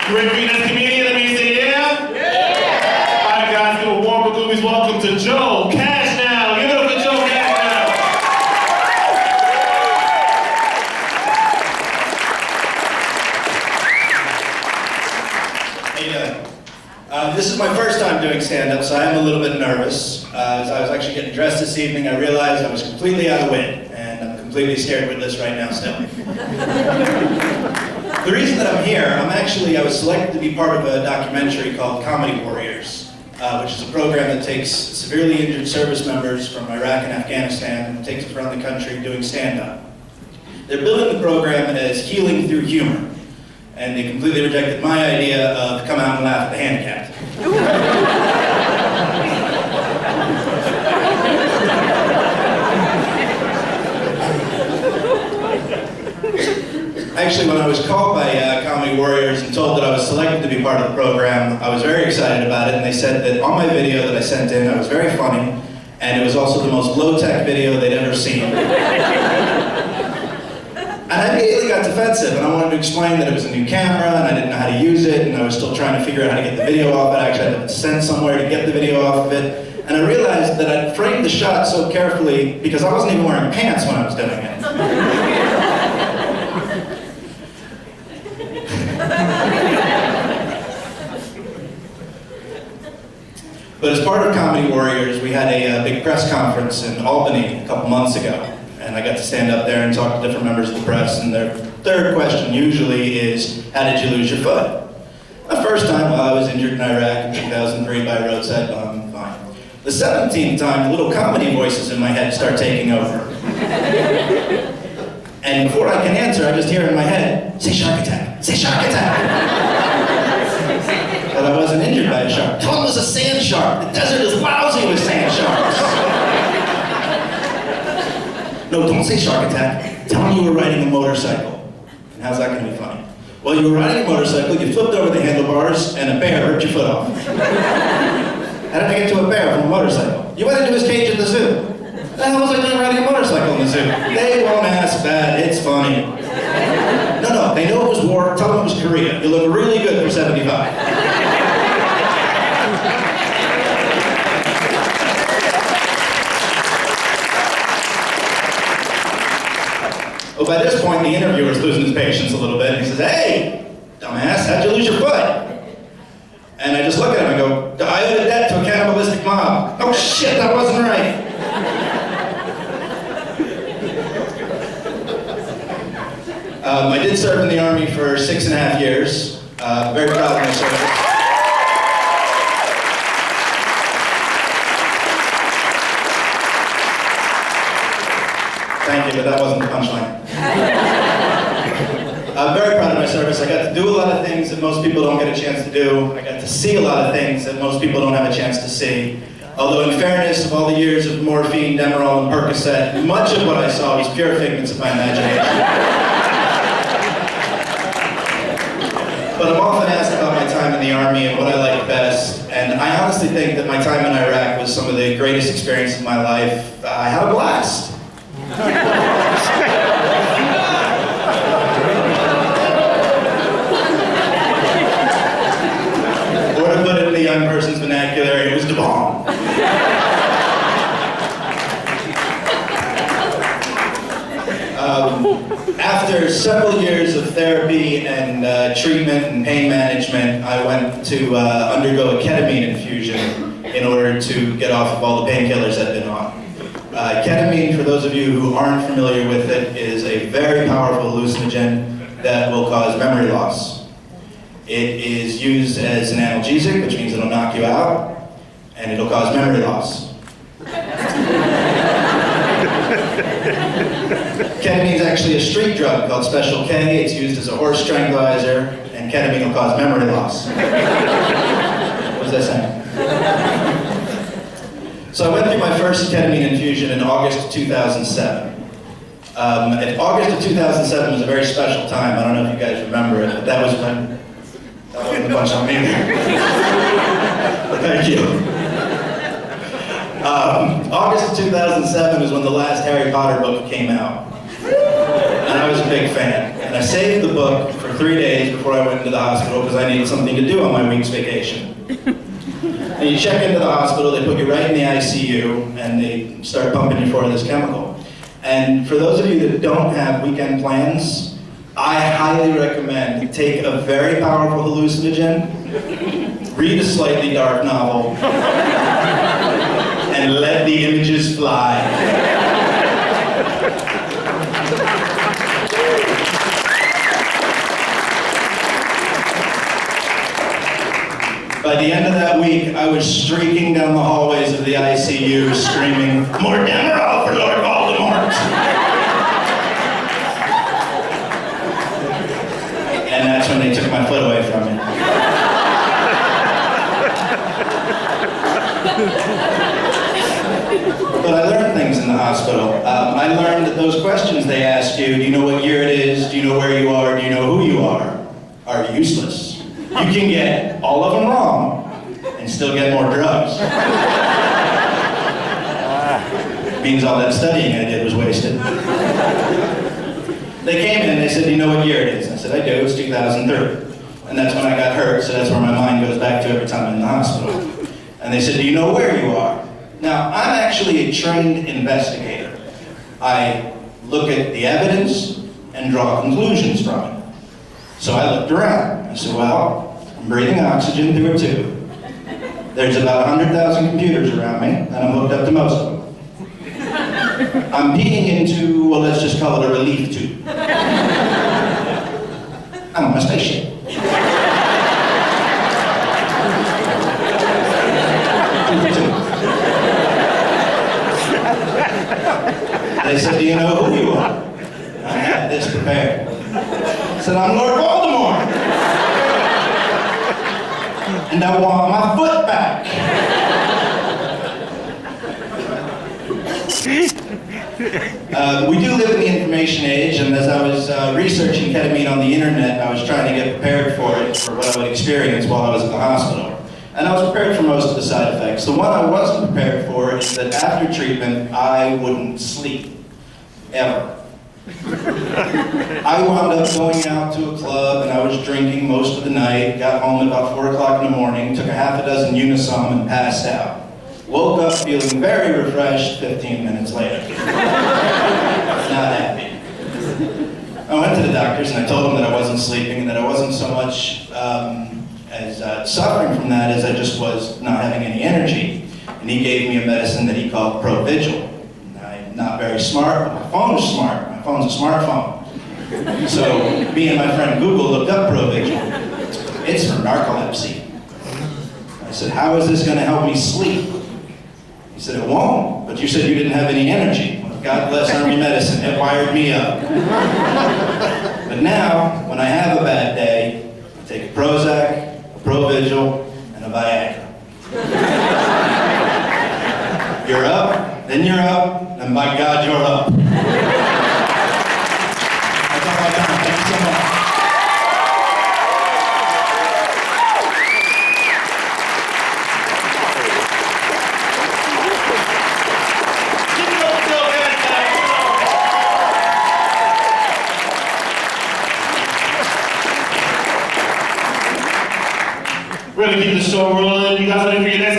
Great being as comedian, let me say yeah? Yeah! Alright guys, give a warm Magoobys welcome to Joe Kashnow. Give it up for Joe Kashnow. How you doing? This is my first time doing stand-up, so I am a little bit nervous. As I was actually getting dressed this evening, I realized I was completely out of wind, and I'm completely scared witless right now still. The reason that I'm here, I was selected to be part of a documentary called Comedy Warriors, which is a program that takes severely injured service members from Iraq and Afghanistan and takes them around the country doing stand-up. They're billing the program as healing through humor, and they completely rejected my idea of come out and laugh at the handicapped. Actually, when I was called by Comedy Warriors and told that I was selected to be part of the program, I was very excited about it, and they said that on my video that I sent in, I was very funny, and it was also the most low-tech video they'd ever seen. And I immediately got defensive, and I wanted to explain that it was a new camera, and I didn't know how to use it, and I was still trying to figure out how to get the video off it. I actually had to send somewhere to get the video off of it, and I realized that I'd framed the shot so carefully because I wasn't even wearing pants when I was doing it. But as part of Comedy Warriors, we had a big press conference in Albany a couple months ago. And I got to stand up there and talk to different members of the press, and their third question usually is, how did you lose your foot? The first time, well, I was injured in Iraq in 2003 by a roadside bomb, fine. The 17th time, the little comedy voices in my head start taking over. And before I can answer, I just hear in my head, say shark attack, say shark attack. But I wasn't injured by a shark. Tell him it was a sand shark. The desert is lousy with sand sharks. No, don't say shark attack. Tell him you were riding a motorcycle. And how's that going to be funny? Well, you were riding a motorcycle, you flipped over the handlebars, and a bear ripped your foot off. How did I get to a bear from a motorcycle? You went into his cage at the zoo. What the hell was I doing riding a motorcycle in the zoo? They won't ask that, it's funny. No, they know it was war, tell them it was Korea. You look really good for 75. Well, by this point, the interviewer's losing his patience a little bit, and he says, hey, dumbass, how'd you lose your foot? And I just look at him and go, I owed a debt to a cannibalistic mob. Oh shit, that wasn't right. I did serve in the Army for 6.5 years. Very proud of my service. Thank you, but that wasn't the punchline. I'm very proud of my service. I got to do a lot of things that most people don't get a chance to do. I got to see a lot of things that most people don't have a chance to see. Although in fairness of all the years of morphine, Demerol, and Percocet, much of what I saw was pure figments of my imagination. But I'm often asked about my time in the Army and what I liked best, and I honestly think that my time in Iraq was some of the greatest experiences of my life. I had a blast. Or to put it in the young person's vernacular, it was the bomb. After several years of therapy and treatment and pain management, I went to undergo a ketamine infusion in order to get off of all the painkillers I'd been on. Ketamine, for those of you who aren't familiar with it, is a very powerful hallucinogen that will cause memory loss. It is used as an analgesic, which means it'll knock you out, and it'll cause memory loss. Ketamine is actually a street drug called Special K. It's used as a horse tranquilizer, and ketamine will cause memory loss. What was I saying? So I went through my first ketamine infusion in August of 2007. August of 2007 was a very special time. I don't know if you guys remember it, but that was when... That wasn't a bunch on me there. Thank you. August of 2007 was when the last Harry Potter book came out. And I was a big fan. And And I saved the book for 3 days before I went into the hospital because I needed something to do on my week's vacation. And you check into the hospital, they put you right in the ICU, and they start pumping you for this chemical. And for those of you that don't have weekend plans, I highly recommend take a very powerful hallucinogen, read a slightly dark novel, and let the images fly. By the end of that week, I was streaking down the hallways of the ICU screaming, "More Demerol for Lord Voldemort!" And that's when they took my foot away from me. But I learned things in the hospital. I learned that those questions they ask you, do you know what year it is, do you know where you are, do you know who you are useless. You can get all of them wrong and still get more drugs. Means all that studying I did was wasted. They came in and they said, do you know what year it is? I said, I do, it's 2003. And that's when I got hurt, so that's where my mind goes back to every time I'm in the hospital. And they said, do you know where you are? Now, I'm actually a trained investigator. I look at the evidence and draw conclusions from it. So I looked around. I said, well, I'm breathing oxygen through a tube. There's about 100,000 computers around me, and I'm hooked up to most of them. I'm peeing into, well, let's just call it a relief tube. I'm on a spaceship. They said, do you know who you are? I had this prepared. I said, I'm Lord Voldemort. And I want my foot back. We do live in the information age, and as I was researching ketamine on the internet, I was trying to get prepared for it, for what I would experience while I was in the hospital. And I was prepared for most of the side effects. The one I wasn't prepared for is that after treatment, I wouldn't sleep. Ever. I wound up going out to a club and I was drinking most of the night, got home at about 4 o'clock in the morning, took a half a dozen Unisom and passed out. Woke up feeling very refreshed 15 minutes later. Not happy. I went to the doctors and I told them that I wasn't sleeping and that I wasn't so much as suffering from that as I just was not having any energy. And he gave me a medicine that he called Provigil. I'm not very smart, but my phone is smart. My phone's a smartphone. So me and my friend Google looked up Provigil. It's for narcolepsy. I said, how is this going to help me sleep? He said, it won't, but you said you didn't have any energy. Well, God bless Army medicine, it wired me up. But now, when I have a bad day, I take a Prozac, a Provigil, and a Viagra. You're up, then you're up, and by God, you're up. That's all I got. Thank you so much. We're gonna keep the show rolling. You guys ready for your next